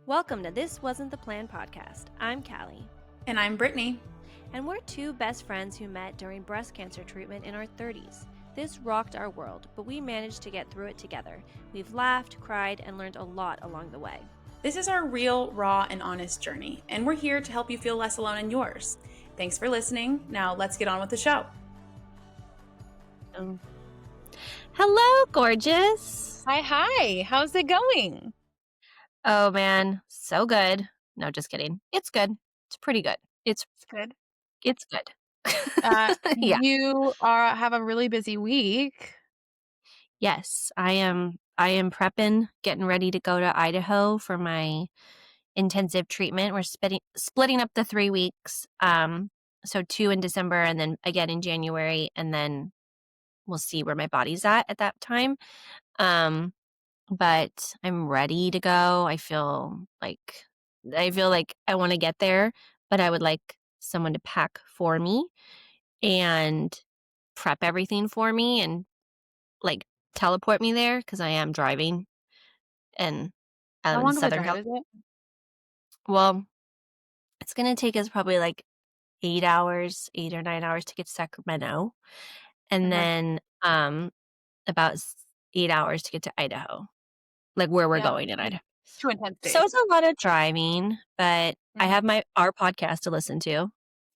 Welcome to This Wasn't the Plan podcast. I'm Callie. And I'm Brittany. And we're two best friends who met during breast cancer treatment in our 30s. This rocked our world, but we managed to get through it together. We've laughed, cried, and learned a lot along the way. This is our real, raw, and honest journey, and we're here to help you feel less alone in yours. Thanks for listening. Now let's get on with the show. Hello, gorgeous. Hi. How's it going? Oh, man. So good. No, just kidding. It's good. It's pretty good. It's good. It's good. Yeah. You have a really busy week. Yes, I am prepping, getting ready to go to Idaho for my intensive treatment. We're splitting up the 3 weeks. So 2 in December and then again in January, and then we'll see where my body's at that time. But I'm ready to go. I feel like I want to get there, but I would like someone to pack for me and prep everything for me and like teleport me there because I am driving and How in long of a Southern drive is it? Well, it's going to take us probably like 8 or 9 hours to get to Sacramento. And then about 8 hours to get to Idaho, like where we're going in Idaho. 2 intense days. So it's a lot of driving, but I have our podcast to listen to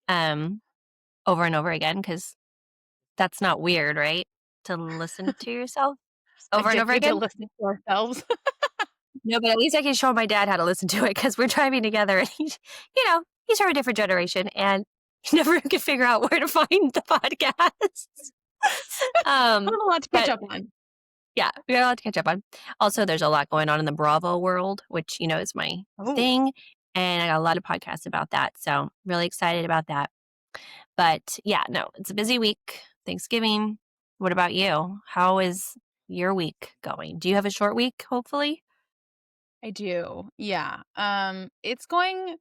over and over again because that's not weird, right? To listen to yourself over and over again. To listen to ourselves. No, but at least I can show my dad how to listen to it because we're driving together and he's from a different generation and he never could figure out where to find the podcasts. A lot to catch up on. Yeah, we got a lot to catch up on. Also, there's a lot going on in the Bravo world, which, is my thing. And I got a lot of podcasts about that. So really excited about that. But yeah, no, it's a busy week. Thanksgiving. What about you? How is your week going? Do you have a short week, hopefully? I do. Yeah. It's going.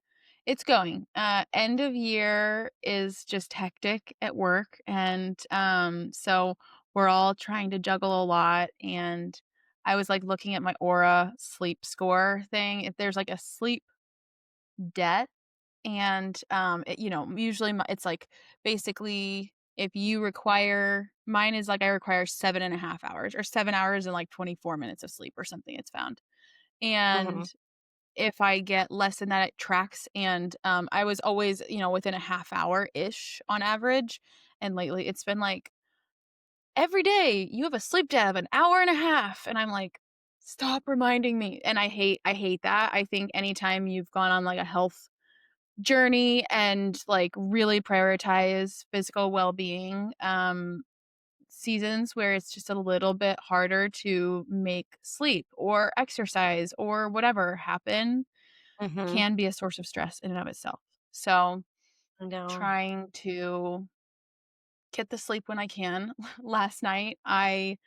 End of year is just hectic at work. And so we're all trying to juggle a lot. And I was like looking at my Aura sleep score thing. If there's like a sleep debt, and usually it's like basically if you require, mine is like I require 7.5 hours or 7 hours and like 24 minutes of sleep or something, it's found. And if I get less than that, it tracks. And I was always, within a half hour ish on average. And lately it's been like every day you have a sleep debt of an hour and a half. And I'm like, stop reminding me. And I hate that. I think anytime you've gone on like a health journey and like really prioritize physical well-being, seasons where it's just a little bit harder to make sleep or exercise or whatever happen can be a source of stress in and of itself. So trying to get the sleep when I can. Last night I've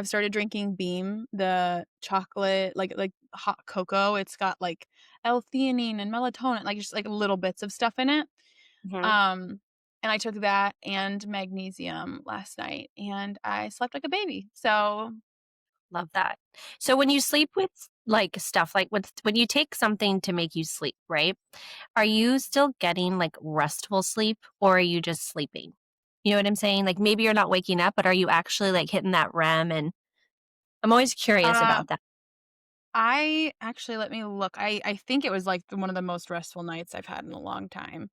started drinking Beam, the chocolate, like hot cocoa. It's got like L-theanine and melatonin, like just like little bits of stuff in it. And I took that and magnesium last night and I slept like a baby. So love that. So when you sleep with like stuff, like when you take something to make you sleep, right? Are you still getting like restful sleep or are you just sleeping? You know what I'm saying? Like maybe you're not waking up, but are you actually like hitting that REM? And I'm always curious about that. I actually, let me look. I think it was like one of the most restful nights I've had in a long time.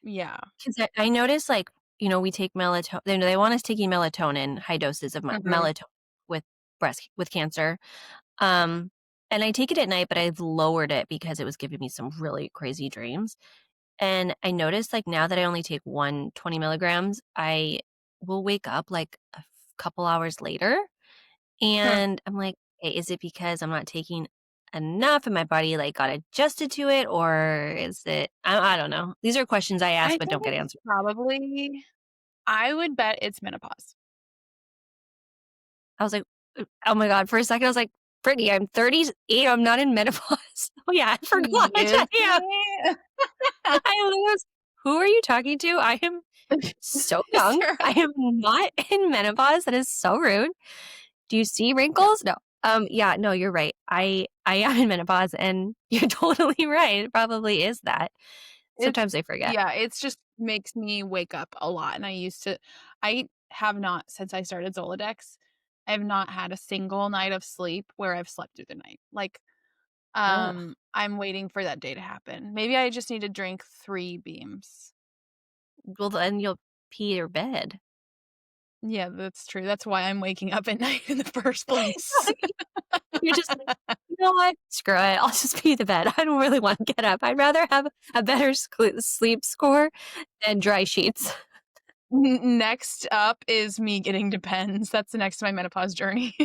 Yeah. Because I noticed like, we take melatonin. They want us taking melatonin, high doses of melatonin with cancer. And I take it at night, but I've lowered it because it was giving me some really crazy dreams. And I noticed like now that I only take 120 milligrams, I will wake up like a couple hours later. And I'm like, hey, is it because I'm not taking enough and my body like got adjusted to it? Or is it, I don't know. These are questions I ask but don't get answered. Probably, I would bet it's menopause. I was like, oh my God. For a second, I was like, Brittany, I'm 38. I'm not in menopause. Oh yeah, I forgot. I lose. Who are you talking to? I am so young. I am not in menopause. That is so rude. Do you see wrinkles? No. Yeah, no, you're right. I am in menopause, and you're totally right. It probably is that. Sometimes It's I forget. yeah, it's just makes me wake up a lot, and I have not since I started Zoladex, I have not had a single night of sleep where I've slept through the night. Like, Ugh. I'm waiting for that day to happen. Maybe I just need to drink 3 beams. Well, then you'll pee your bed. Yeah, that's true. That's why I'm waking up at night in the first place. You're just like, "You know what? Screw it. I'll just pee the bed. I don't really wanna get up. I'd rather have a better sleep score than dry sheets." Next up is me getting Depends. That's the next to my menopause journey.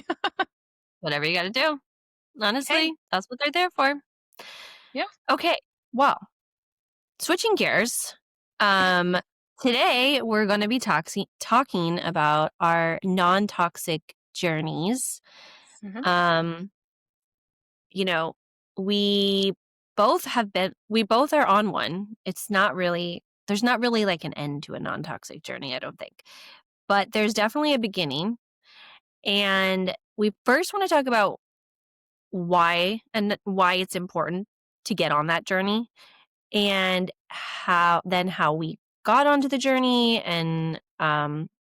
Whatever you gotta do. Hey, Honestly, that's what they're there for. yeah. Okay, well, switching gears, um, today we're gonna be talking about our non-toxic journeys. Mhm. Um, you know, we we both are on one. It's not really there's not really like an end to a non-toxic journey, I don't think. But there's definitely a beginning. And we first want to talk about why it's important to get on that journey and how we got onto the journey and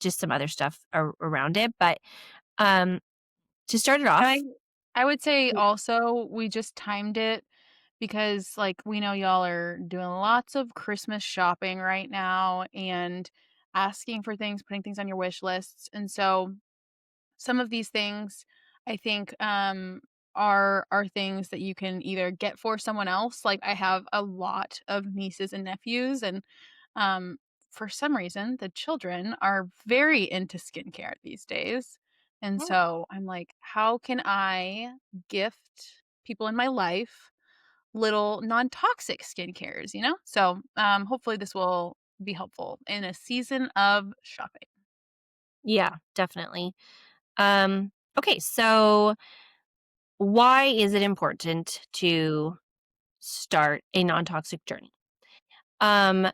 just some other stuff around it. But um, to start it And off, I would say yeah. also we just timed it because, like, we know y'all are doing lots of Christmas shopping right now and asking for things, putting things on your wish lists, and so some of these things I think, are things that you can either get for someone else, like, I have a lot of nieces and nephews, and, um, for some reason, the children are very into skincare these days, and Mm, so I'm like, "How can I gift people in my life little non-toxic skincares," you know? So, hopefully this will be helpful in a season of shopping. yeah, definitely. Okay, so why is it important to start a non-toxic journey? Um,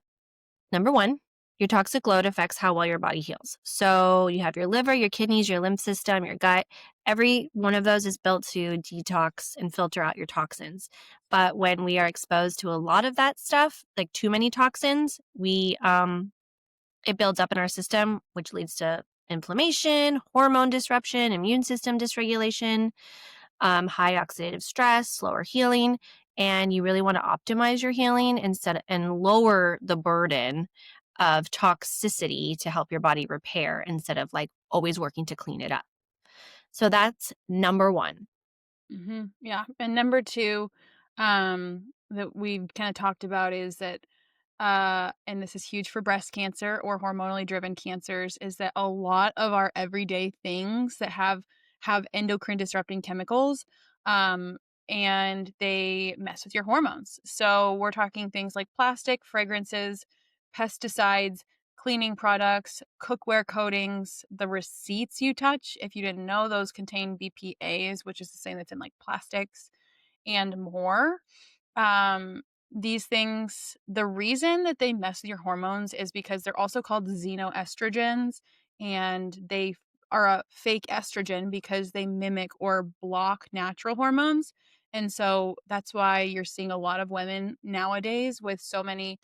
Number one, your toxic load affects how well your body heals. So you have your liver, your kidneys, your lymph system, your gut. Every one of those is built to detox and filter out your toxins. But when we are exposed to a lot of that stuff, like too many toxins, we it builds up in our system, which leads to inflammation, hormone disruption, immune system dysregulation, high oxidative stress, slower healing, and you really want to optimize your healing and lower the burden of toxicity to help your body repair instead of like always working to clean it up. So that's number 1. Mhm, yeah, and number 2, that we've kinda talked about is that, and this is huge for breast cancer or hormonally driven cancers, is that a lot of our everyday things that have endocrine disrupting chemicals, um, and they mess with your hormones. So, we're talking things like plastic, fragrances, pesticides, cleaning products, cookware coatings, the receipts you touch. If you didn't know, those contain BPAs, which is the same that's in like plastics and more. Um, these things, the reason that they mess with your hormones is because they're also called xenoestrogens, and are a fake estrogen because they mimic or block natural hormones. And so that's why you're seeing a lot of women nowadays with so many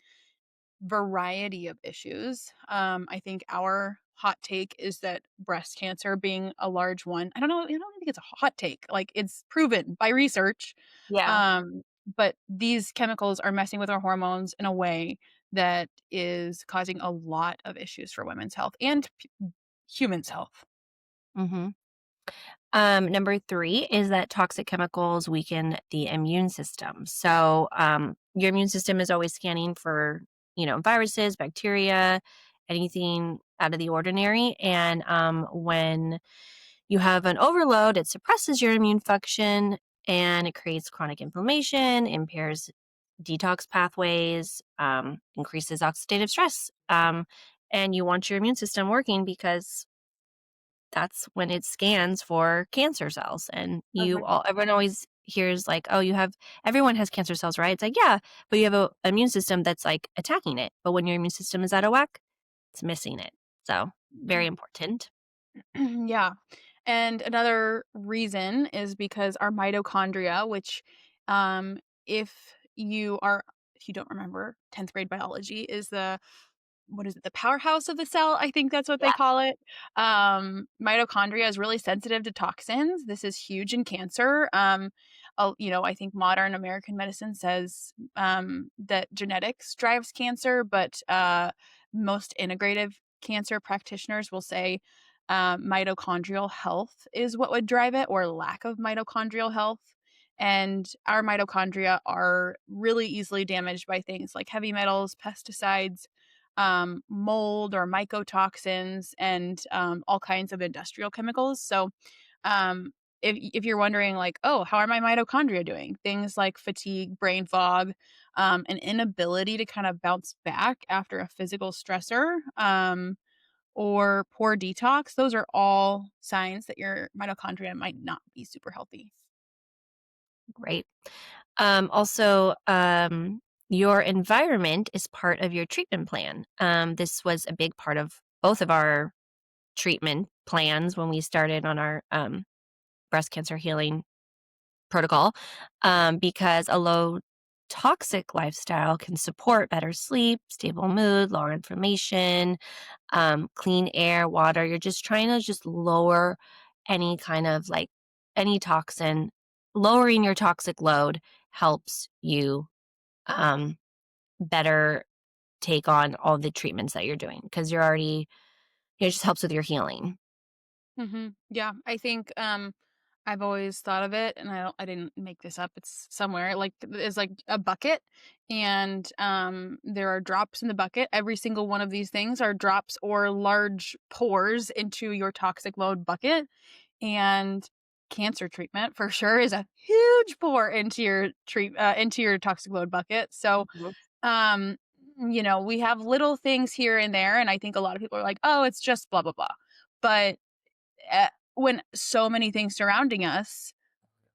variety of issues. I think our hot take is that breast cancer being a large one. I don't think it's a hot take. Like it's proven by research. Yeah. Um, but these chemicals are messing with our hormones in a way that is causing a lot of issues for women's health and humans' health. Mhm. Number 3 is that toxic chemicals weaken the immune system. So, your immune system is always scanning for, viruses, bacteria, anything out of the ordinary. And when you have an overload, it suppresses your immune function and it creates chronic inflammation, impairs detox pathways, increases oxidative stress. And you want your immune system working because that's when it scans for cancer cells. And Perfect. everyone always hears like, oh, everyone has cancer cells, right? It's like, yeah, but you have a immune system that's like attacking it. But when your immune system is out of whack, it's missing it. So very important. Yeah. And another reason is because our mitochondria, which, um, if if you don't remember 10th grade biology, is the what is it? The powerhouse of the cell, I think that's what they Yeah. call it. Mitochondria is really sensitive to toxins. This is huge in cancer. I think modern American medicine says that genetics drives cancer, but most integrative cancer practitioners will say mitochondrial health is what would drive it, or lack of mitochondrial health. And our mitochondria are really easily damaged by things like heavy metals, pesticides, mold or mycotoxins, and all kinds of industrial chemicals. So, um, if you're wondering, like, oh, how are my mitochondria doing? Things like fatigue, brain fog, an inability to kind of bounce back after a physical stressor, or poor detox, those are all signs that your mitochondria might not be super healthy. Great. Also, your environment is part of your treatment plan. This was a big part of both of our treatment plans when we started on our breast cancer healing protocol, because a low toxic lifestyle can support better sleep, stable mood, lower inflammation, clean air, water. You're just trying to just lower any kind of like any toxin. Lowering your toxic load helps you um, better take on all the treatments that you're doing because it just helps with your healing. Yeah, I think I've always thought of it, and I didn't make this up. It's somewhere like it's like a bucket, and there are drops in the bucket. Every single one of these things are drops or large pores into your toxic load bucket, and cancer treatment for sure is a huge pour into your toxic load bucket. So Mhm. um we have little things here and there, and I think a lot of people are like, oh, it's just blah blah blah, but when so many things surrounding us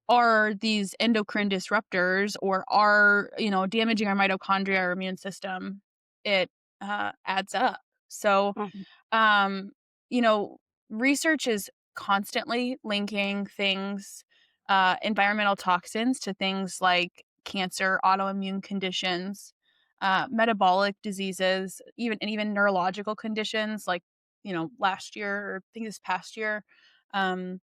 are these endocrine disruptors, or are, damaging our mitochondria or immune system, it adds up. So, Mhm. um, you know, research is constantly linking things, environmental toxins, to things like cancer, autoimmune conditions, metabolic diseases, even neurological conditions. Like, last year, or I think this past year, um,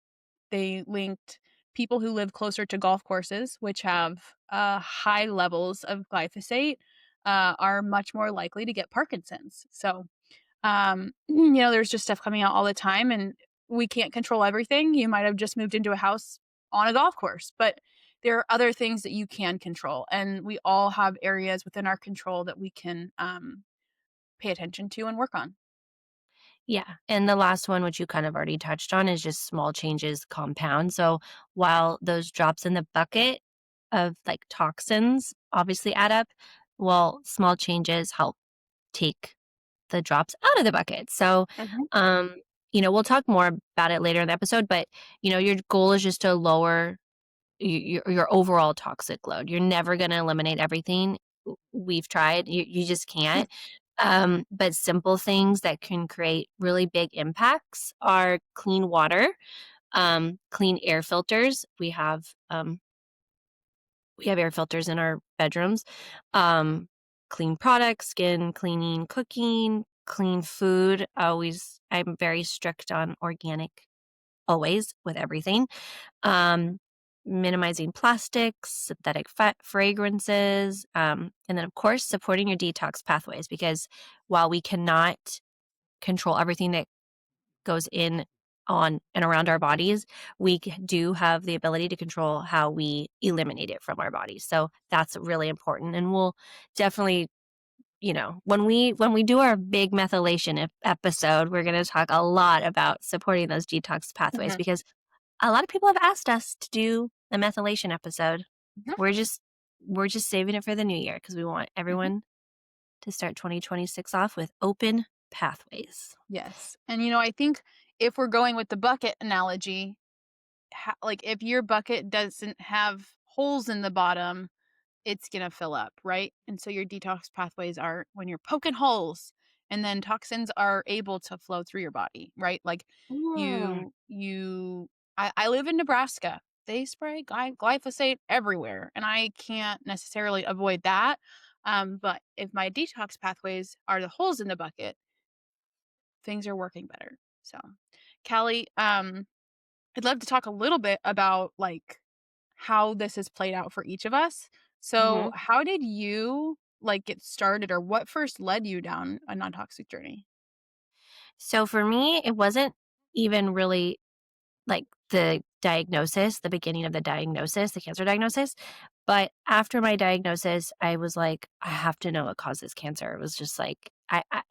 they linked people who live closer to golf courses, which have high levels of glyphosate, are much more likely to get Parkinson's. So, there's just stuff coming out all the time, and we can't control everything. You might have just moved into a house on a golf course, but there are other things that you can control. And we all have areas within our control that we can pay attention to and work on. Yeah. And the last one, which you kind of already touched on, is just small changes compound. So while those drops in the bucket of like toxins obviously add up, well, small changes help take the drops out of the bucket. So, Mhm. um, we'll talk more about it later in the episode, but your goal is just to lower your overall toxic load. You're never going to eliminate everything. We've tried. You just can't. But simple things that can create really big impacts are clean water, clean air filters. We have air filters in our bedrooms. Um, Clean products, skin cleaning, cooking, clean food. I'm very strict on organic always with everything. Um, Minimizing plastics, synthetic fragrances, and then of course supporting your detox pathways because while we cannot control everything that goes in on and around our bodies, we do have the ability to control how we eliminate it from our bodies. So that's really important. And we'll definitely, when we do our big methylation episode, we're going to talk a lot about supporting those detox pathways Mhm. because a lot of people have asked us to do a methylation episode. Mhm. We're just we're just saving it for the new year because we want Mhm. everyone to start 2026 off with open pathways. Yes. And I think if we're going with the bucket analogy, like if your bucket doesn't have holes in the bottom, it's gonna fill up, right? And so your detox pathways are when you're poking holes and then toxins are able to flow through your body, right? Like Mm. you I live in Nebraska. They spray glyphosate everywhere, and I can't necessarily avoid that. But if my detox pathways are the holes in the bucket, things are working better. So, Callie, I'd love to talk a little bit about like how this has played out for each of us. So, Mhm. how did you like get started, or what first led you down a non-toxic journey? So for me, it wasn't even really like the diagnosis, the beginning of the diagnosis, the cancer diagnosis. But after my diagnosis, I was like, I have to know what causes cancer. It was just like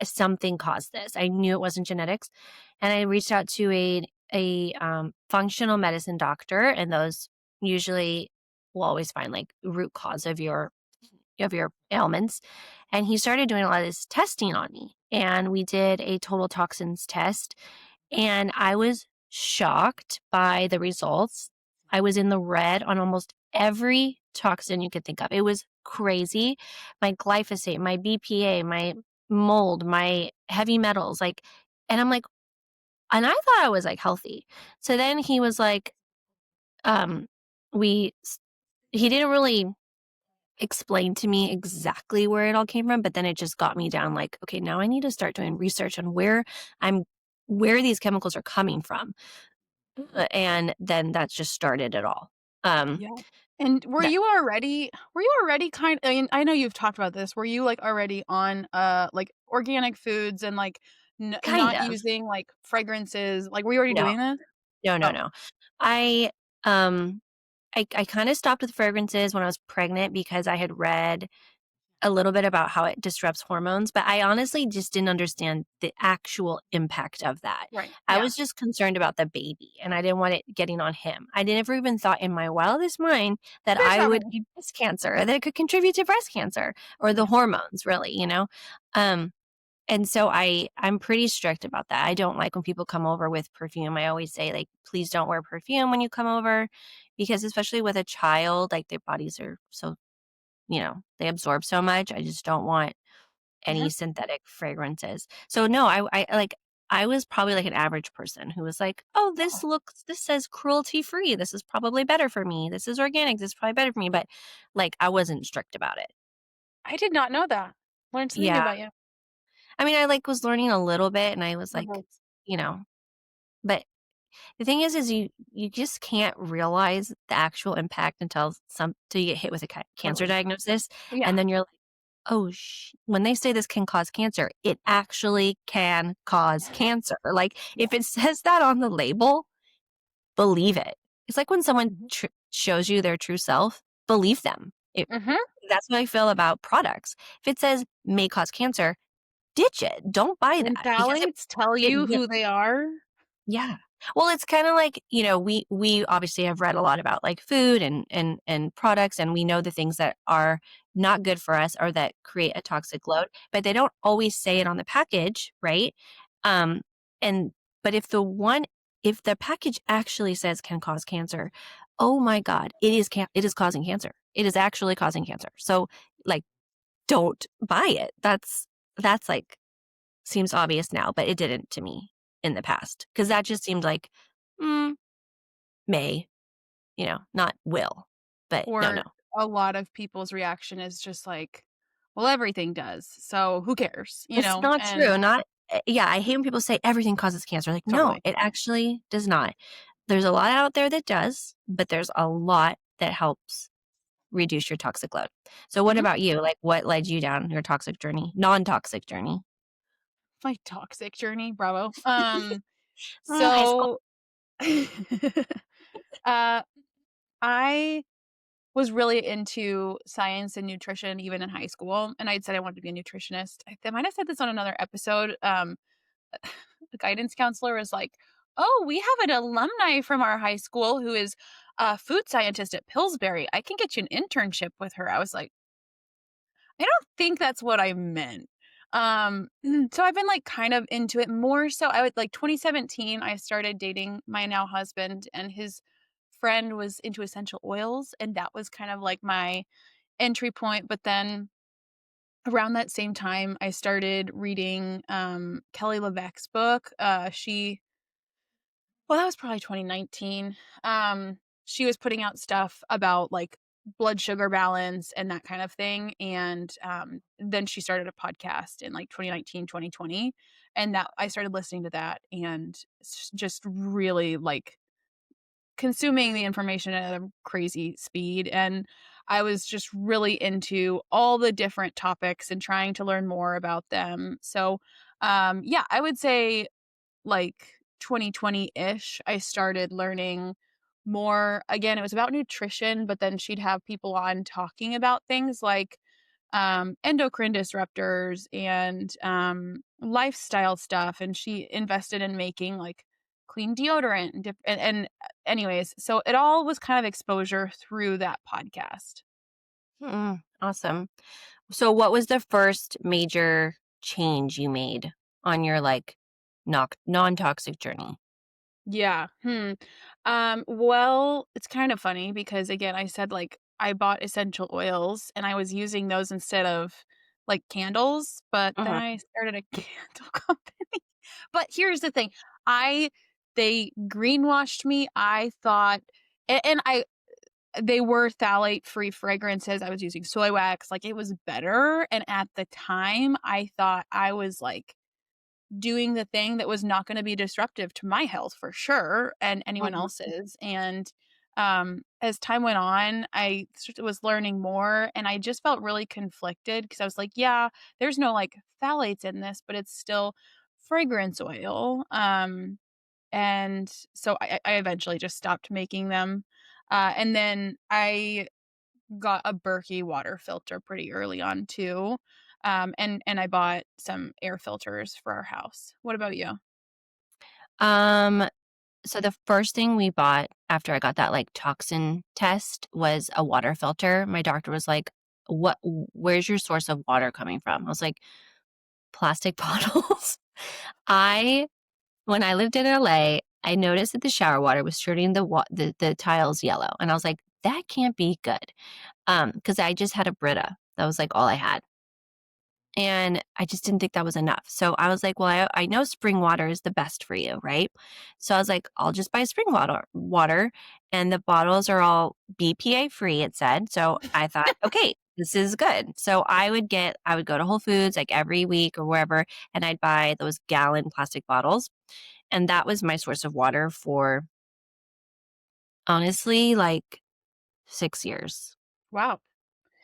something caused this. I knew it wasn't genetics, and I reached out to a functional medicine doctor, and those usually will always find like root cause of your ailments. And he started doing a lot of this testing on me, and we did a total toxins test, and I was shocked by the results. I was in the red on almost every toxin you could think of. It was crazy. My glyphosate, my BPA, my mold, my heavy metals, like, and I'm like, and I thought I was like healthy. So then he was like, um, we, he didn't really explain to me exactly where it all came from, but then it just got me down like, okay, now I need to start doing research on I'm where these chemicals are coming from. And then that just started it all. Um, Yeah. And that were you already I mean, I know you've talked about this. Were you like already on like organic foods and like kind not of. using like fragrances? Like were you already No, doing this? no, no, Oh, no. I um I kind of stopped with fragrances when I was pregnant because I had read a little bit about how it disrupts hormones, but I honestly just didn't understand the actual impact of that. right. I Yeah. was just concerned about the baby and I didn't want it getting on him. I never even thought in my wildest mind that There's I not would many. get breast cancer or that it could contribute to breast cancer or the Yeah. hormones really, you know? Um, and so I'm pretty strict about that. I don't like when people come over with perfume. I always say like, please don't wear perfume when you come over because especially with a child, like their bodies are so they absorb so much. I just don't want Mhm. any synthetic fragrances. So no, I was probably like an average person who was like, "Oh, this says cruelty free. This is probably better for me. This is organic. This is probably better for me." But like I wasn't strict about it. I did not know that. Learned something new Yeah. about you. I mean, I like was learning a little bit and I was like, Mhm. you know, but the thing is you just can't realize the actual impact till you get hit with a cancer Totally. diagnosis, and Yeah. then you're like, "Oh, when they say this can cause cancer, it actually can cause cancer." Like, Yeah. if it says that on the label, believe it. It's like when someone Mhm. shows you their true self, believe them. Mhm. That's what I feel about products. If it says may cause cancer, ditch it. Don't buy When that because phthalates tell it you who they are. yeah. Well, it's kinda like, we obviously have read a lot about, like, food and products, and we know the things that are not good for us or that create a toxic load, but they don't always say it on the package, right? Um, and but if the package actually says can cause cancer, oh my god, it is causing cancer. It is actually causing cancer. So, like, don't buy it. That's, like seems obvious now, but it didn't to me in the past because that just seemed like, mm, may, not will. But no, no. Or a lot of people's reaction is just like, "Well, everything does, so who cares?" You That's know? not And true. Yeah, I hate when people say everything causes cancer. Like, no, totally. it actually does not. There's a lot out there that does, but there's a lot that helps reduce your toxic load. So what Mhm. about you? Like, what led you down your toxic journey, non-toxic journey? My toxic journey, bravo. High school. So, uh, I was really into science and nutrition even in high school, and I'd said I wanted to be a nutritionist. I might have said this on another episode. The guidance counselor was like, "Oh, we have an alumni from our high school who is a food scientist at Pillsbury. I can get you an internship with her." I was like, I don't think that's what I meant. So I've been like kind of into it more. So I would like 2017, I started dating my now husband, and his friend was into essential oils. And that was kind of like my entry point. But then Around that same time, I started reading, Kelly LeVeque's book. That was probably 2019. She was putting out stuff about, like, blood sugar balance and that kind of thing, and, then she started a podcast in, like, 2019, 2020, and that I started listening to that and just really, like, consuming the information at a crazy speed, and I was just really into all the different topics and trying to learn more about them. So, yeah, I would say like 2020-ish, I started learning more. Again, it was about nutrition, but then she'd have people on talking about things like endocrine disruptors and lifestyle stuff. And she invested in making like clean deodorant anyways, so it all was kind of exposure through that podcast. Awesome. So what was the first major change you made on your, like, non-toxic journey? Yeah. Well, it's kind of funny because again, I said like I bought essential oils and I was using those instead of like candles, but then Mhm. I started a candle company. But here's the thing. I They greenwashed me. I thought and I they were phthalate free fragrances. I was using soy wax, like it was better. And at the time, I thought I was like doing the thing that was not gonna be disruptive to my health for sure, and anyone Mhm. else's, and, as time went on, I was learning more, and I just felt really conflicted because I was like, "Yeah, there's no, like, phthalates in this, but it's still fragrance oil," and so I eventually just stopped making them, and then I got a Berkey water filter pretty early on too. And I bought some air filters for our house. What about you? Um, so the first thing we bought after I got that, like, toxin test was a water filter. My doctor was like, where's your source of water coming from?" I was like, "Plastic bottles." I When I lived in LA, I noticed that the shower water was turning the tiles yellow, and I was like, "That can't be good." Because I just had a Brita. That was, like, all I had. And I just didn't think that was enough. So I was like, well, I know spring water is the best for you, right? So I was like, I'll just buy spring water. And the bottles are all BPA free, it said. So I thought, okay, this is good. So I would go to Whole Foods like every week or wherever, and I'd buy those gallon plastic bottles. And that was my source of water for honestly like 6 years. Wow.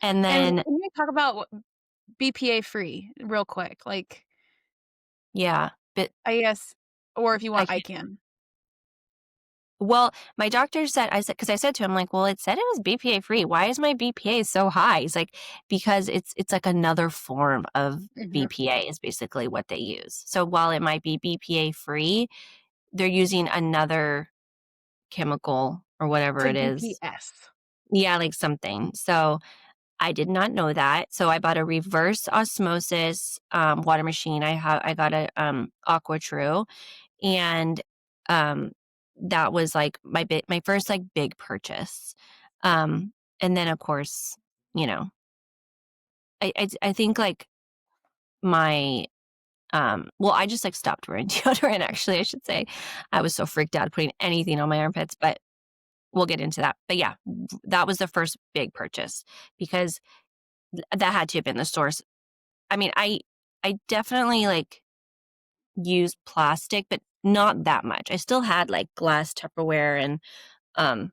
And And then, can you talk about BPA free real quick? Like, yeah, but I guess, or if you I want, I can. Well, my doctor said because I said to him, like, "Well, it said it was BPA free. Why is my BPA so high?" He's like, "Because it's like another form of Mhm. BPA is basically what they use. So while it might be BPA free, they're using another chemical or It's whatever like it is." BPS. Yeah, like something. So I did not know that. So I bought a reverse osmosis water machine. I got a AquaTrue, and, um, that was, like, my first, like, big purchase. And then, of course, you know, I think, like, my, well, I just, like, stopped wearing deodorant, actually, I should say. I was so freaked out putting anything on my armpits, but we'll get into that. But, yeah, that was the first big purchase because that had to have been the source. I mean, I definitely, like, used plastic, but not that much. I still had, like, glass Tupperware and, um,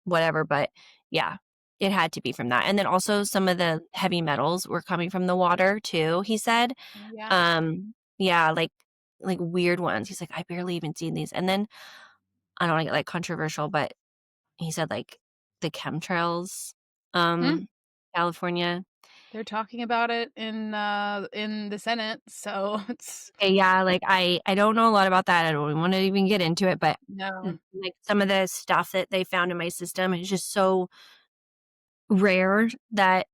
whatever, but yeah, it had to be from that, and then also some of the heavy metals were coming from the water too, he said. Yeah. Yeah, like weird ones. He's like, "I barely even seen these," and then I don't wanna get, like, controversial, but he said, like, the chemtrails, Mm, um, California. they're talking about it in the Senate, so it's Yeah, like, I don't know a lot about that, I don't wanna even get into it, but, no. like, some of the stuff that they found in my system is just so rare that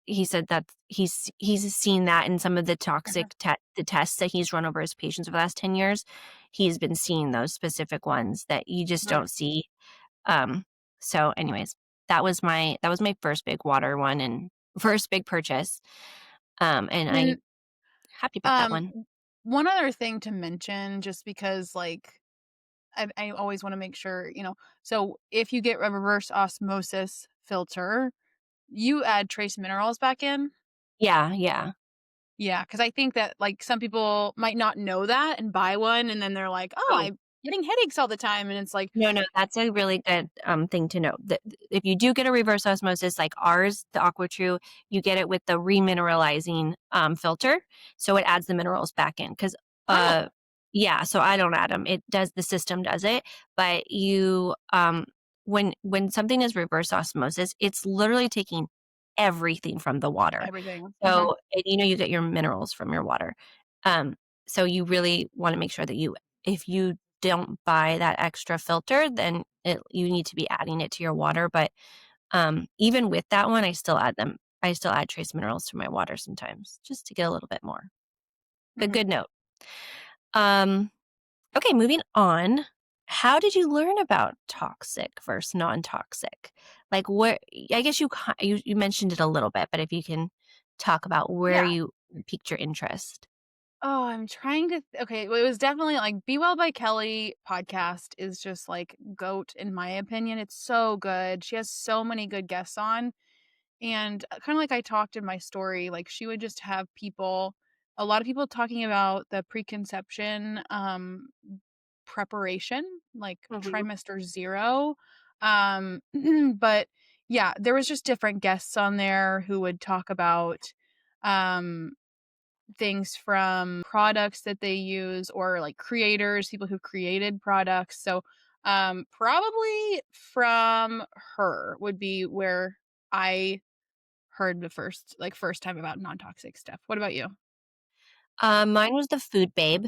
he said that he's seen that in some of the Uh-huh. the tests that he's run over his patients over the last 10 years. He's been seeing those specific ones that you just don't Nice. see. So anyways, that was my first big water one and first big purchase. And I And happy about that um one. one other thing to mention, just because like I always want to make sure, so if you get a reverse osmosis filter, you add trace minerals back in. Yeah, yeah. Yeah, because I think that, like, some people might not know that and buy one, and then they're like, "Oh, Oh, I'm getting headaches all the time," and it's like, no, no, that's a really good, thing to know. That if you do get a reverse osmosis like ours, the AquaTrue, you get it with the remineralizing, filter, so it adds the minerals back in. Because "Oh, yeah, so I don't add them. It does the system does it, but when something is reverse osmosis, it's literally taking everything from the water. everything." Mhm, So, and, you get your minerals from your water. Um, so you really wanna make sure that if you don't buy that extra filter, then you need to be adding it to your water, but, even with that one, I still add trace minerals to my water sometimes just to get a little bit more. But mhm. good note. Um, okay, moving on. How did you learn about toxic versus non-toxic? Like, what I guess you mentioned it a little bit, but if you can talk about where Yeah. you piqued your interest. Oh, I'm trying to okay, well, it was definitely, like, Be Well by Kelly podcast is just, like, GOAT in my opinion. It's so good. She has so many good guests on. And, kinda like I talked in my story, like, she would just have a lot of people talking about the preconception, preparation, like Mhm. trimester 0. Um, but, yeah, there was just different guests on there who would talk about, um, things from products that they use, or, like, creators, people who created products. So, probably from her would be where I heard the first time about non-toxic stuff. What about you? Mine was the Food Babe,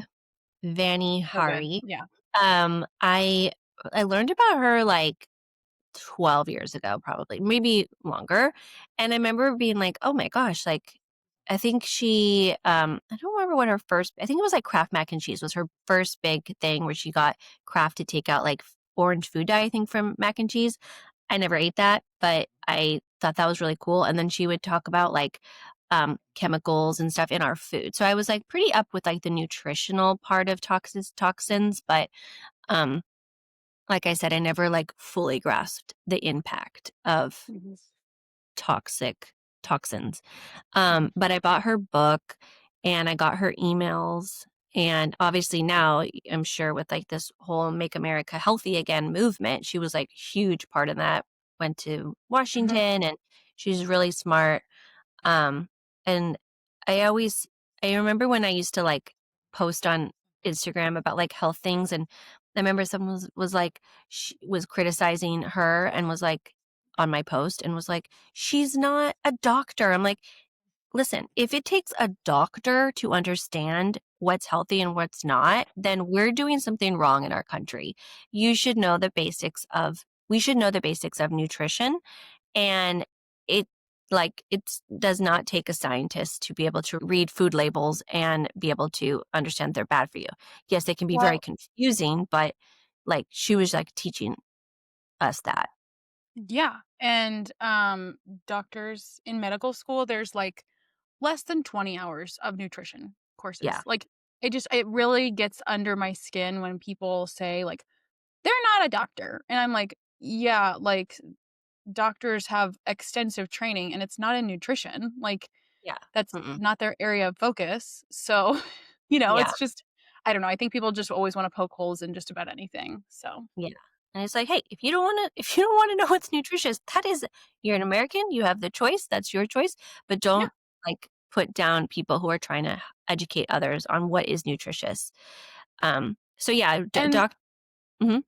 Vanny So good. Hari. Yeah. Um, I I learned about her, like, 12 years ago, probably, maybe longer, and I remember being like, "Oh my gosh," like, I think I don't remember what her first I think it was, like, Kraft Mac and Cheese was her first big thing where she got Kraft to take out, like, orange food dye, I think, from mac and cheese. I never ate that, but I thought that was really cool, and then she would talk about, like, chemicals and stuff in our food, so I was, like, pretty up with, like, the nutritional part of toxins, but, um, like I said, I never, like, fully grasped the impact of Mhm. toxic toxins. But I bought her book and I got her emails, and obviously now, I'm sure with, like, this whole Make America Healthy Again movement, she was, like, huge part of that, went to Mhm. Washington, and she's really smart. Um, and I always I remember when I used to, like, post on Instagram about, like, health things, and I remember someone was like she was criticizing her and was like on my post and was like, "She's not a doctor." I'm like, "Listen, if it takes a doctor to understand what's healthy and what's not, then we're doing something wrong in our country. You should know the basics of we should know the basics of nutrition, and it does not take a scientist to be able to read food labels and be able to understand they're bad for you. Yes, they can be very Well, confusing, but, like, she was, like, teaching us that. yeah, and, doctors in medical school, there's, like, less than 20 hours of nutrition courses. Yeah, Like, it really gets under my skin when people say, like, "They're not a doctor," and I'm like, "Yeah, like, doctors have extensive training, and it's not in nutrition." Like, yeah. that's Mm-mm. not their area of focus. So, Yeah, it's just I don't know, I think people just always wanna poke holes in just about anything, so yeah. And it's like, "Hey, if you don't wanna know what's nutritious, that is you're an American, you have the choice, that's your choice, but yeah, don't, like, put down people who are trying to educate others on what is nutritious." So yeah, and doc Mhm.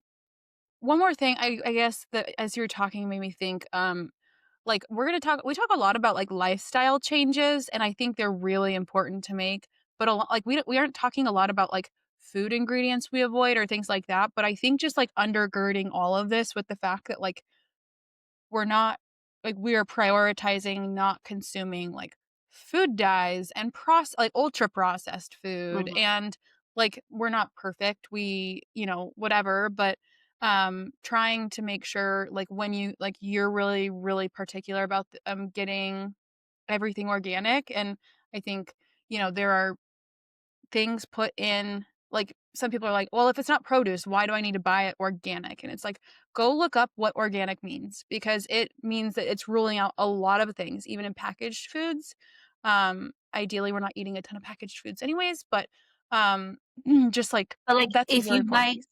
one more thing, I guess that as you were talking made me think, like, we talk a lot about, like, lifestyle changes, and I think they're really important to make, but a lot like, we aren't talking a lot about, like, food ingredients we avoid or things like that, but I think just, like, undergirding all of this with the fact that, like, we're not we are prioritizing not consuming, like, food dyes and like, ultra processed food, Mhm. and, like, we're not perfect, whatever, but, trying to make sure, like, when you're really, really particular about getting everything organic, and I think, there are things put in, like, some people are like, "Well, if it's not produce, why do I need to buy it organic?" And it's like, go look up what organic means, because it means that it's ruling out a lot of things, even in packaged foods. Ideally, we're not eating a ton of packaged foods anyways, but, um, just, like, But, like, that's a if really you important buy piece.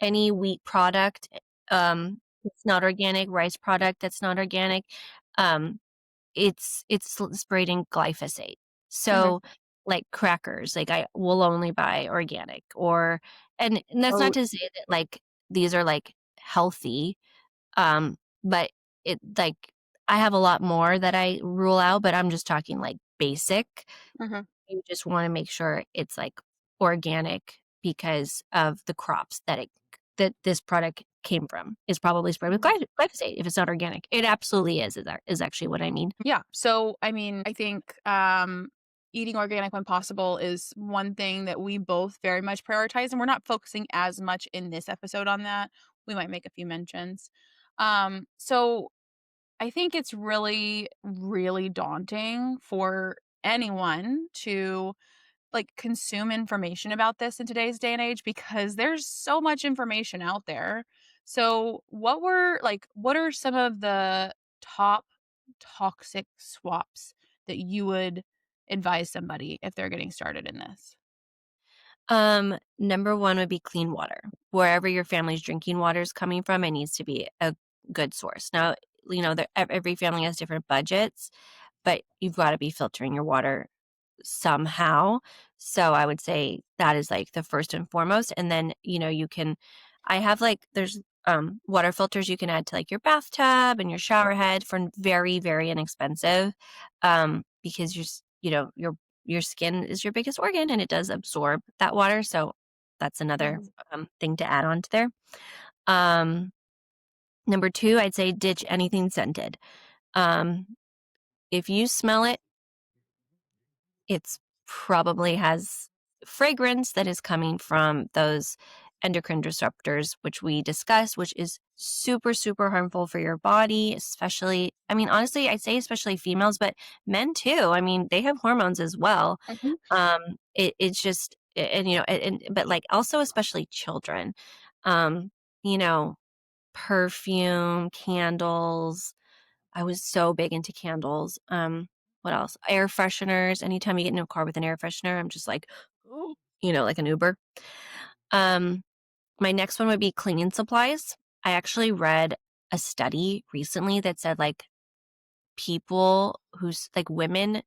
any wheat product, that's not organic, rice product that's not organic, um, it's sprayed in glyphosate. Mhm. So, like crackers, like, I will only buy organic or and that's not Oh, to say that, like, these are, like, healthy, but it like, I have a lot more that I rule out, but I'm just talking, like, basic. mhm, You just wanna make sure it's, like, organic because of the crops that this product came from. Is probably sprayed with mhm. glyphosate if it's not organic. It absolutely is actually what I mean. Yeah, so, I mean, I think, eating organic when possible is one thing that we both very much prioritize, and we're not focusing as much in this episode on that. We might make a few mentions. So I think it's really, really daunting for anyone to, like, consume information about this in today's day and age, because there's so much information out there. So, what are some of the top toxic swaps that you would advise somebody if they're getting started in this? Number 1 would be clean water. Wherever your family's drinking water is coming from, it needs to be a good source. Now, every family has different budgets, but you've gotta be filtering your water somehow. So I would say that is like the first and foremost. And then, you can I have like there's water filters you can add to like your bathtub and your shower head for very, very inexpensive. Because your skin is your biggest organ and it does absorb that water. So that's another Mhm. thing to add on to there. Um Number 2, I'd say ditch anything scented. Um if you smell it, it's probably has fragrance that is coming from those endocrine disruptors, which we discussed, which is super, super harmful for your body, especially, I mean, honestly, I'd say especially females, but men too. I mean, they have hormones as well. Mhm. It's just, but like also, especially children, um, you know, perfume, candles, I was so big into candles. What else? Air fresheners. Anytime you get into a car with an air freshener, I'm just like, "Ooh," like an Uber. Um, my next one would be cleaning supplies. I actually read a study recently that said like people who's like women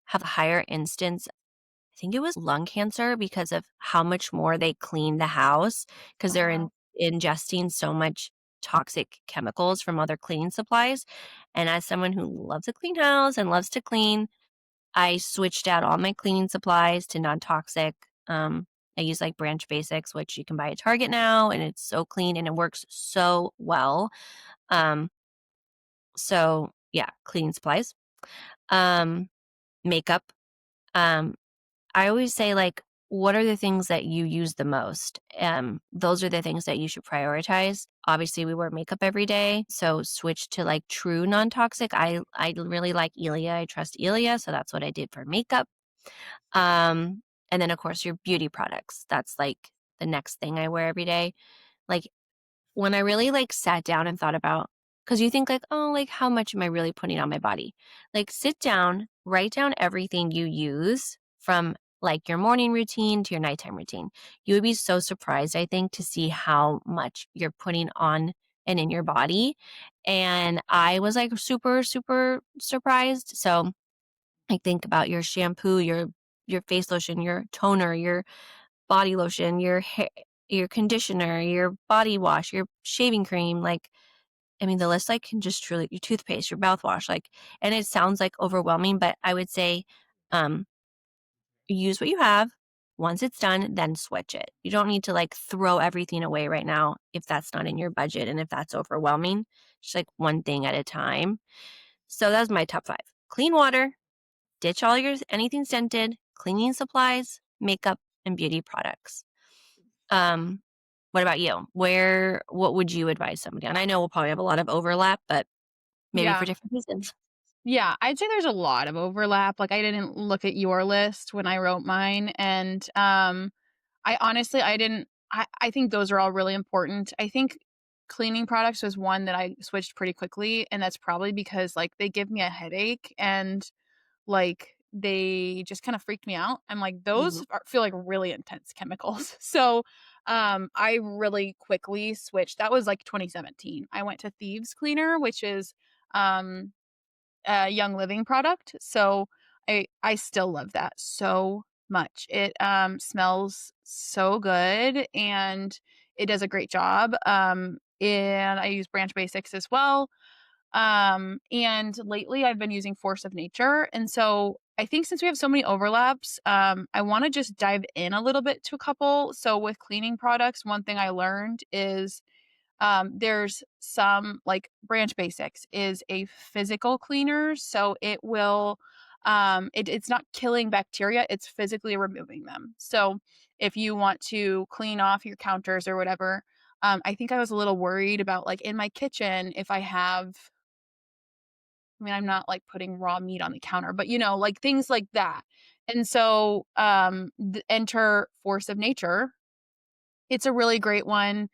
have a higher instance, I think it was lung cancer because of how much more they clean the house because Oh, they're wow. ingesting so much toxic chemicals from other cleaning supplies. And as someone who loves a clean house and loves to clean, I switched out all my cleaning supplies to non-toxic. I use like Branch Basics, which you can buy at Target now, and it's so clean and it works so well. Um, so yeah, cleaning supplies. Um, Makeup. Um, I always say, like, what are the things that you use the most? Those are the things that you should prioritize. Obviously, we wear makeup every day, so switch to like true non-toxic. I really like ILIA. I trust ILIA, so that's what I did for makeup. And then of course your beauty products. That's like the next thing I wear every day. Like when I really like sat down and thought about, because you think like, oh, like how much am I really putting on my body? Like sit down, write down everything you use from like your morning routine to your nighttime routine. You would be so surprised, I think, to see how much you're putting on and in your body. And I was like super, super surprised. So like think about your shampoo, your face lotion, your toner, your body lotion, your hair, your conditioner, your body wash, your shaving cream, like I mean the list like can just truly your toothpaste, your mouthwash, like and it sounds like overwhelming, but I would say um use what you have. Once it's done, then switch it. You don't need to like throw everything away right now if that's not in your budget and if that's overwhelming. Just like one thing at a time. So that's my top 5. Clean water, ditch all your anything scented, cleaning supplies, makeup, and beauty products. Um, what about you? What would you advise somebody on? I know we'll probably have a lot of overlap, but maybe for Yeah. different reasons. Yeah, I'd say there's a lot of overlap. Like, I didn't look at your list when I wrote mine, and, I honestly I didn't I think those are all really important. I think cleaning products was one that I switched pretty quickly, and that's probably because, like, they give me a headache and, like, they just kinda freaked me out. I'm like, Mhm. those feel like really intense chemicals. So, I really quickly switched. That was, like, 2017. I went to Thieves Cleaner, which is, um a Young Living product, so I still love that so much. It, smells so good, and it does a great job, and I use Branch Basics as well, and lately I've been using Force of Nature, and so I think since we have so many overlaps, I wanna just dive in a little bit to a couple. So with cleaning products, one thing I learned is there's some like Branch Basics is a physical cleaner, so it will it's not killing bacteria, it's physically removing them. So if you want to clean off your counters or whatever, I think I was a little worried about like in my kitchen if I have I mean, I'm not like putting raw meat on the counter, but like things like that. And so enter Force of Nature. It's a really great one,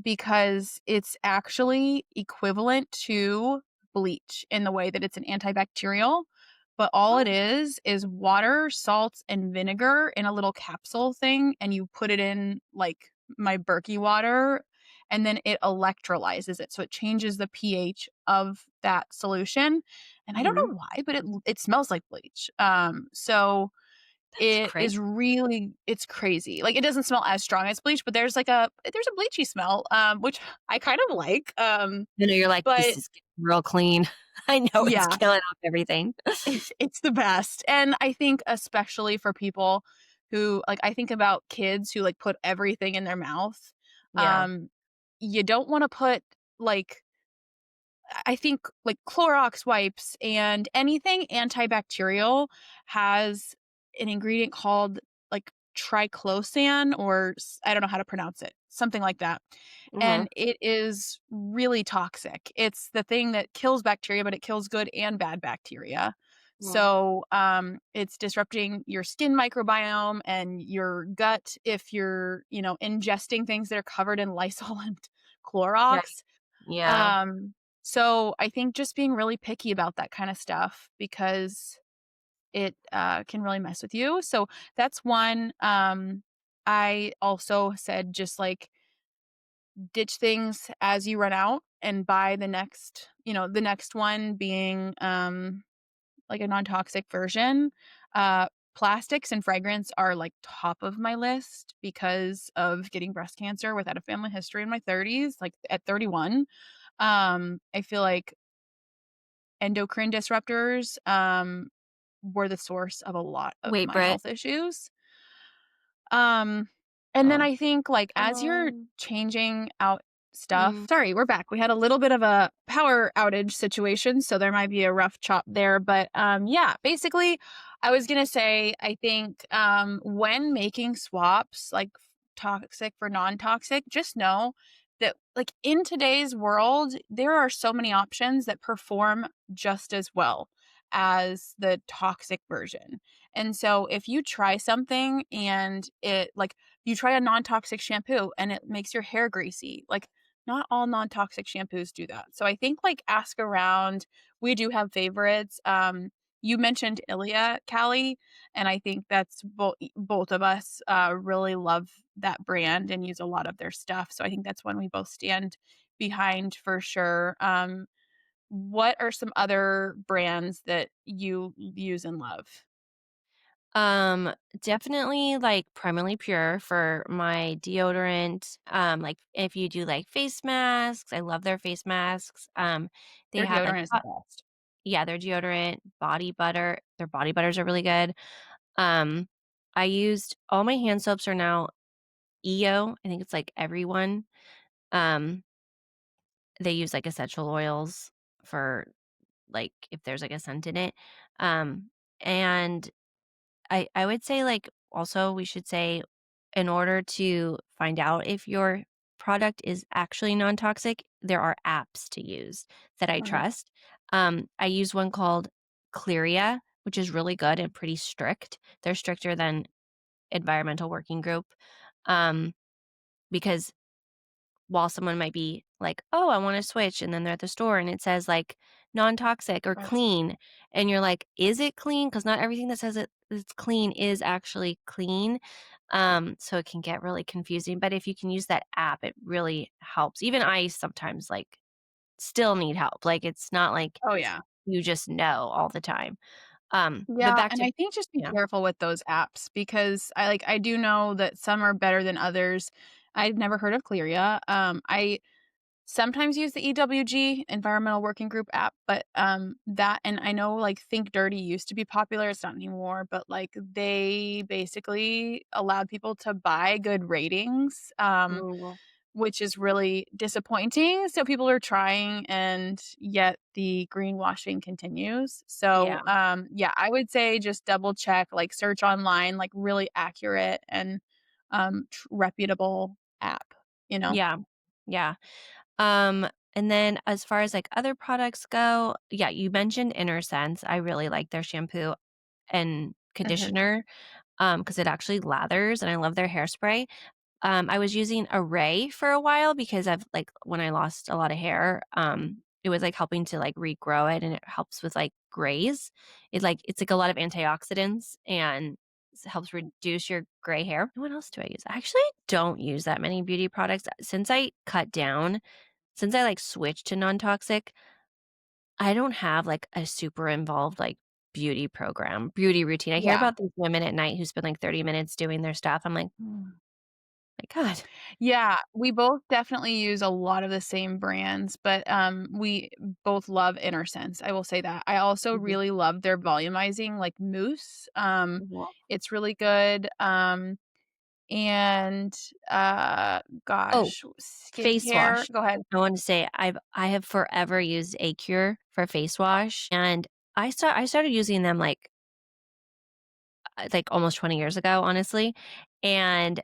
because it's actually equivalent to bleach in the way that it's an antibacterial, but all it Oh, is water, salt, and vinegar in a little capsule thing, and you put it in, like, my Berkey water, and then it electrolyzes it, so it changes the pH of that solution, and I don't mhm. know why, but it smells like bleach, so That's it great. is really it's crazy. Like, it doesn't smell as strong as bleach, but there's a bleachy smell, which I kind of like, You know, you're like, "This but is getting real clean." I know it's yeah, killing off everything. it's the best, and I think especially for people who like, I think about kids who, like, put everything in their mouth, Yeah. um, you don't wanna put, like I think like Clorox wipes and anything antibacterial has an ingredient called like triclosan or I don't know how to pronounce it, something like that. Mhm. And it is really toxic. It's the thing that kills bacteria, but it kills good and bad bacteria. Mhm. So it's disrupting your skin microbiome and your gut if you're, ingesting things that are covered in Lysol and Right. Clorox. Yeah. Um, so I think just being really picky about that kind of stuff because it, can really mess with you. So that's one. I also said just, like, ditch things as you run out and buy the next one being, like a non-toxic version. Uh, Plastics and fragrance are, like, top of my list because of getting breast cancer without a family history in my 30s, like, at 31. I feel like endocrine disruptors, were the source of a lot of Wait, my Brett. health issues. Um, and then Oh. I think, like, as you're Um, changing out stuff mm. sorry, we're back. We had a little bit of a power outage situation, so there might be a rough chop there, but, yeah, basically, I was gonna say, I think, when making swaps, like, toxic for non-toxic, just know that, like, in today's world, there are so many options that perform just as well as the toxic version. And so if you try something and it like you try a non-toxic shampoo and it makes your hair greasy, like not all non-toxic shampoos do that. So I think like ask around. We do have favorites. You mentioned ILIA, Callie, and I think that's both of us really love that brand and use a lot of their stuff. So I think that's one we both stand behind for sure. What are some other brands that you use and love? Um, Definitely, like, Primarily Pure for my deodorant, like, if you do, like, face masks, I love their face masks, they Their have, like, deodorant is the best. yeah, their deodorant, body butter their body butters are really good. Um, I used all my hand soaps are now EO, I think it's, like, everyone. Um, they use, like, essential oils for, like, if there's, like, a scent in it, and I would say, like, also we should say in order to find out if your product is actually non-toxic, there are apps to use that I Uh-huh. trust. I use one called Clearia, which is really good and pretty strict. They're stricter than Environmental Working Group, um, because while someone might be like, "Oh, I wanna switch," and then they're at the store and it says, like, non-toxic or Right. clean, and you're like, "Is it clean?" Because not everything that says it's clean is actually clean, so it can get really confusing, but if you can use that app, it really helps. Even I sometimes, like, still need help, like, it's not like Oh, yeah. you just know all the time, but Yeah, back and to I think just be yeah. careful with those apps because I do know that some are better than others. I've never heard of Clearia. I sometimes use the EWG, Environmental Working Group app, but, that and I know, like, Think Dirty used to be popular, it's not anymore, but, like, they basically allowed people to buy good ratings, Mm, which is really disappointing. So people are trying, and yet the greenwashing continues. So, yeah, yeah, I would say just double check, like, search online, like, really accurate and, reputable app, you know? yeah, yeah. Um, and then as far as, like, other products go, yeah, you mentioned Inner Sense. I really like their shampoo and Mhm, conditioner, because it actually lathers, and I love their hairspray. I was using Array for a while because I've like, when I lost a lot of hair, it was, like, helping to, like, regrow it, and it helps with, like, grays. It's, like, a lot of antioxidants and helps reduce your gray hair. What else do I use? I actually don't use that many beauty products. Since I, like, switched to non-toxic, I don't have, like, a super involved, like, beauty routine. I hear yeah. about these women at night who spend, like, 30 minutes doing their stuff. I'm like, my God." Yeah, we both definitely use a lot of the same brands, but, we both love Inner Sense, I will say that. I also Mhm, really love their volumizing, like, mousse, mhm. it's really good, and, Oh, gosh, face skincare wash. go ahead. I want to say I have forever used Acure for face wash, and I started using them, like, almost 20 years ago, honestly, and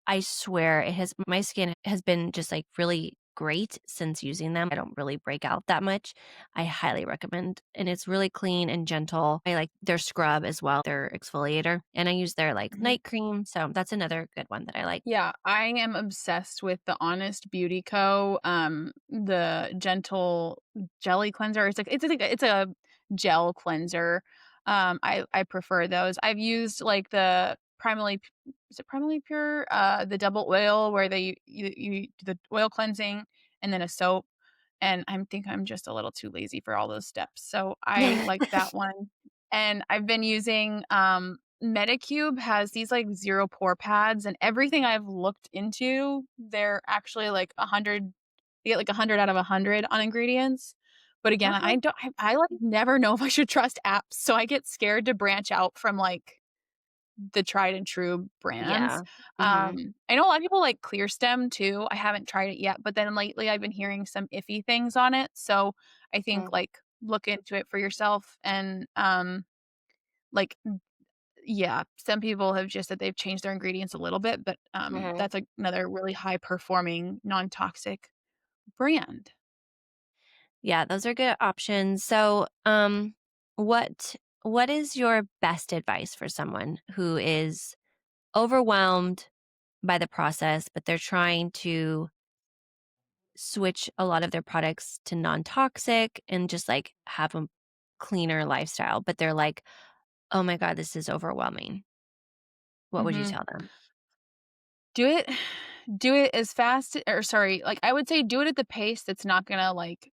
I swear it has my skin has been just, like, really great since using them. I don't really break out that much. I highly recommend, and it's really clean and gentle. I like their scrub as well, their exfoliator, and I use their, like, Mhm. night cream, so that's another good one that I like. Yeah, I am obsessed with the Honest Beauty Co., the Gentle Jelly Cleanser. It's a gel cleanser. I prefer those. I've used, like, the Primally P is it Primally Pure? The double oil where you do the oil cleansing and then a soap, and I'm just a little too lazy for all those steps, so I like that one. And I've been using, Medicube has these, like, zero pore pads, and everything I've looked into, they're actually, like, 100 you get, like, 100 out of 100 on ingredients. But again, Okay. like, never know if I should trust apps, so I get scared to branch out from, like, the tried and true brands. Yeah. Mhm. I know a lot of people like Clear Stem too. I haven't tried it yet, but then lately I've been hearing some iffy things on it. So I think, Mm, like, look into it for yourself and like yeah, some people have just said they've changed their ingredients a little bit, but mhm. that's another really high performing non-toxic brand. Yeah, those are good options. So, what is your best advice for someone who is overwhelmed by the process, but they're trying to switch a lot of their products to non-toxic and just like have a cleaner lifestyle, but they're like, "Oh my God, this is overwhelming." What would you Mhm. tell them? Do it do it as fast or sorry, like, I would say do it at the pace that's not gonna, like,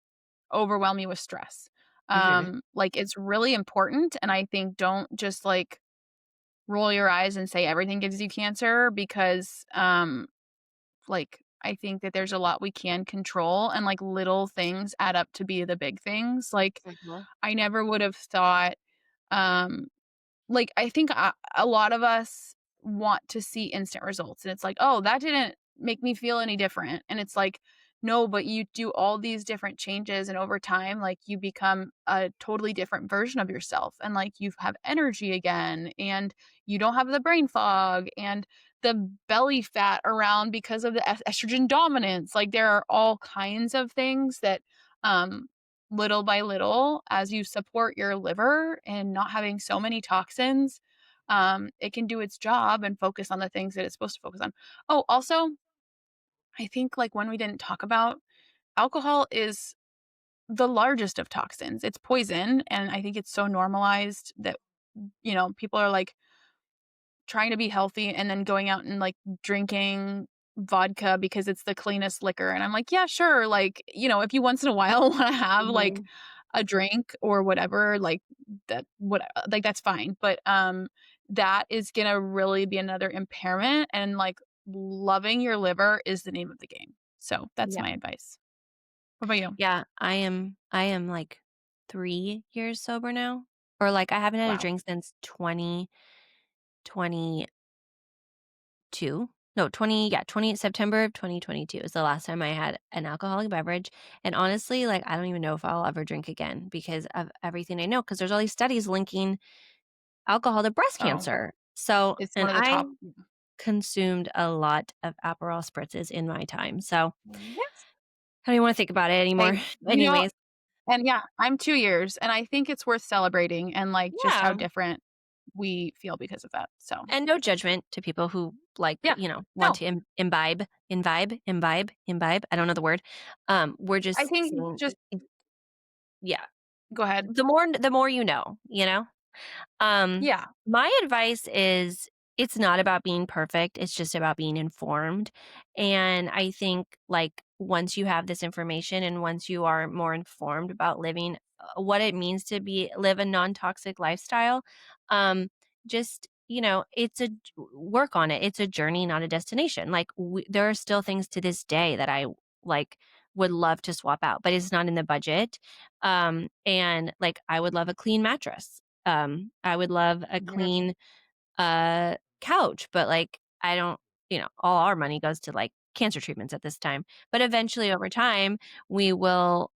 overwhelm you with stress. Mhm. Like, it's really important, and I think don't just, like, roll your eyes and say everything gives you cancer because, like, I think that there's a lot we can control, and, like, little things add up to be the big things. Like, Mhm. I never would have thought, um like, I think a lot of us want to see instant results, and it's like, "Oh, that didn't make me feel any different," and it's like, "No, but you do all these different changes, and over time, like, you become a totally different version of yourself, and, like, you have energy again, and you don't have the brain fog, and the belly fat around because of the estrogen dominance." Like, there are all kinds of things that, um little by little, as you support your liver and not having so many toxins, it can do its job and focus on the things that it's supposed to focus on. Oh, also, I think like one we didn't talk about, alcohol is the largest of toxins. It's poison, and I think it's so normalized that, people are like trying to be healthy and then going out and like drinking vodka because it's the cleanest liquor. And I'm like, yeah, sure. Like, if you once in a while want to have like Mhm. a drink or whatever, like like that's fine. But that is gonna really be another impairment, and like loving your liver is the name of the game. So that's Yeah. my advice. What about you? Yeah, I am, like, 3 years sober now, or, like, I haven't had a Wow. drink since 2022. No, 20 September of 2022 is the last time I had an alcoholic beverage, and honestly, like, I don't even know if I'll ever drink again because of everything I know. Because there's all these studies linking alcohol to breast Oh, cancer. So it's one and of the I top. consumed a lot of Aperol spritzes in my time, so Yes. I don't even wanna think about it Hey, anymore. you know, Anyways, and yeah, I'm 2 years, and I think it's worth celebrating and, like, just how yeah. different we feel because of that, so And no judgment to people who, like, yeah. want No, to imbibe, I don't know the word. We're I just think saying just yeah. go ahead. The more you know, you know? Um, Yeah. my advice is it's not about being perfect, it's just about being informed. And I think, like, once you have this information and once you are more informed about living what it means to live a non-toxic lifestyle, just, it's work on it. It's a journey, not a destination. Like, there are still things to this day that I like would love to swap out, but it's not in the budget. And like I would love a clean mattress. I would love a Yes. clean, couch, but, like, I don't all our money goes to, like, cancer treatments at this time, but eventually over time, we will,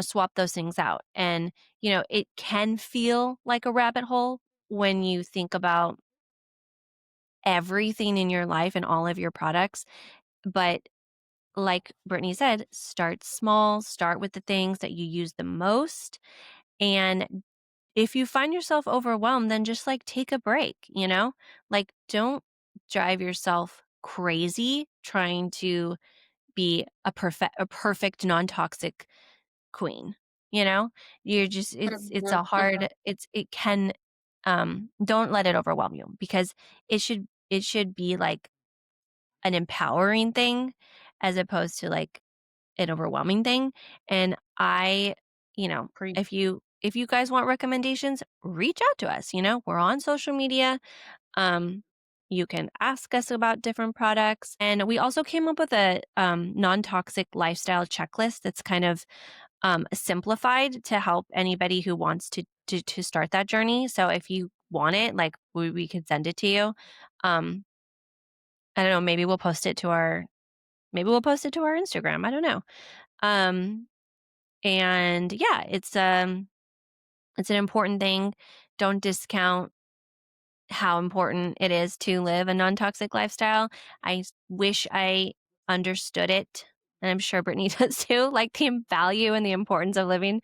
swap those things out, and, it can feel like a rabbit hole when you think about everything in your life and all of your products, but like Brittany said, start small, start with the things that you use the most, and if you find yourself overwhelmed, then just, like, take a break, you know? Like, don't drive yourself crazy trying to be a perfect non-toxic queen, you know? You're just it's Mhm, a mhm. hard it can, don't let it overwhelm you because it should be, like, an empowering thing as opposed to, like, an overwhelming thing, and Preach. if you guys want recommendations, reach out to us, we're on social media, um, you can ask us about different products, and we also came up with a, non-toxic lifestyle checklist that's kind of, simplified to help anybody who wants to start that journey, so if you want it, like, we could send it to you, um, I don't know, maybe we'll post it to our Instagram, I don't know, um and yeah, it's an important thing. Don't discount how important it is to live a non-toxic lifestyle. Wish I understood it, and I'm sure Brittany does too, like the value and the importance of living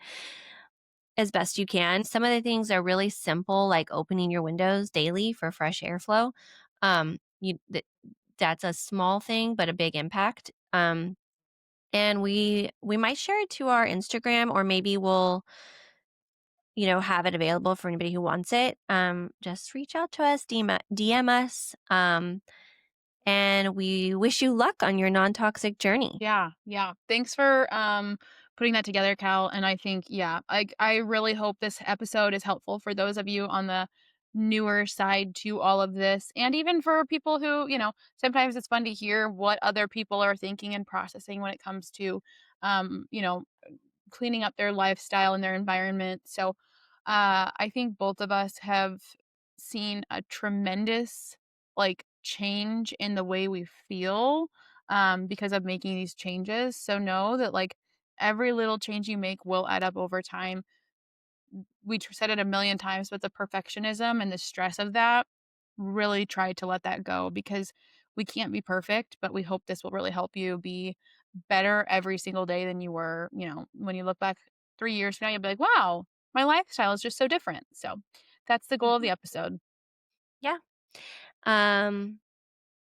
as best you can. Some of the things are really simple, like opening your windows daily for fresh airflow. That's a small thing, but a big impact. And we might share it to our Instagram, or maybe we'll have it available for anybody who wants it. Just reach out to us, DM us, and we wish you luck on your non-toxic journey. Yeah, yeah. Thanks for putting that together, Cal. And I think, yeah, I really hope this episode is helpful for those of you on the newer side to all of this. And even for people who, sometimes it's fun to hear what other people are thinking and processing when it comes to um, you know, cleaning up their lifestyle and their environment. So I think both of us have seen a tremendous like change in the way we feel because of making these changes. So know that like every little change you make will add up over time. Said it a million times, but the perfectionism and the stress of that, really try to let that go because we can't be perfect, but we hope this will really help you be better every single day than you were, when you look back 3 years from now, you'll be like, "Wow, my lifestyle is just so different." So, that's the goal of Mhm. the episode. Yeah. Um,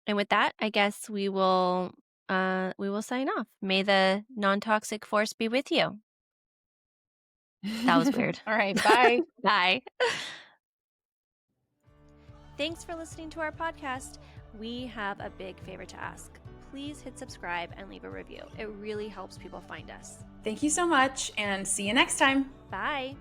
and with that, I guess we will sign off. May the non-toxic force be with you. That was weird. All right, bye. Bye. Thanks for listening to our podcast. We have a big favor to ask. Please hit subscribe and leave a review. It really helps people find us. Thank you so much, and see you next time. Bye.